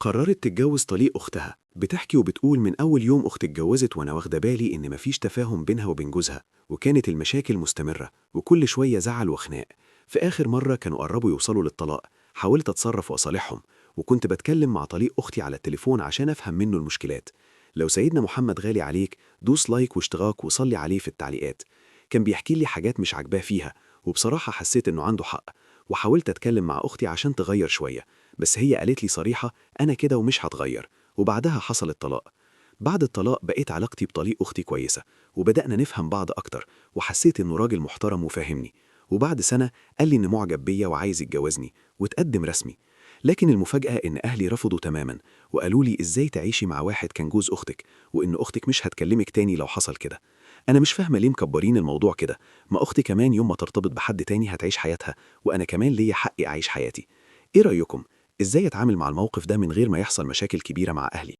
قررت تتجوز طليق أختها. بتحكي وبتقول من أول يوم أختي اتجوزت وأنا واخدة بالي إن مفيش تفاهم بينها وبين جوزها، وكانت المشاكل مستمرة وكل شوية زعل وخناق. في آخر مرة كانوا قربوا يوصلوا للطلاق، حاولت أتصرف وأصالحهم، وكنت بتكلم مع طليق أختي على التليفون عشان أفهم منه المشكلات. لو سيدنا محمد غالي عليك دوس لايك واشتراك وصلي عليه في التعليقات. كان بيحكي لي حاجات مش عاجباه فيها، وبصراحة حسيت إنه عنده حق، وحاولت أتكلم مع أختي عشان تغير شوية، بس هي قالت لي صريحة أنا كده ومش هتغير. وبعدها حصل الطلاق. بعد الطلاق بقيت علاقتي بطليق أختي كويسة، وبدأنا نفهم بعض أكتر، وحسيت إنه راجل محترم وفاهمني. وبعد سنة قال لي إنه معجب بيا وعايز يتجوزني وتقدم رسمي. لكن المفاجأة إن أهلي رفضوا تماما، وقالوا لي إزاي تعيشي مع واحد كان جوز أختك، وإن أختك مش هتكلمك تاني لو حصل كده. أنا مش فاهمة ليه مكبرين الموضوع كده، ما أختي كمان يوم ما ترتبط بحد تاني هتعيش حياتها، وأنا كمان ليا حقي أعيش حياتي. إيه رأيكم؟ إزاي أتعامل مع الموقف ده من غير ما يحصل مشاكل كبيرة مع أهلي؟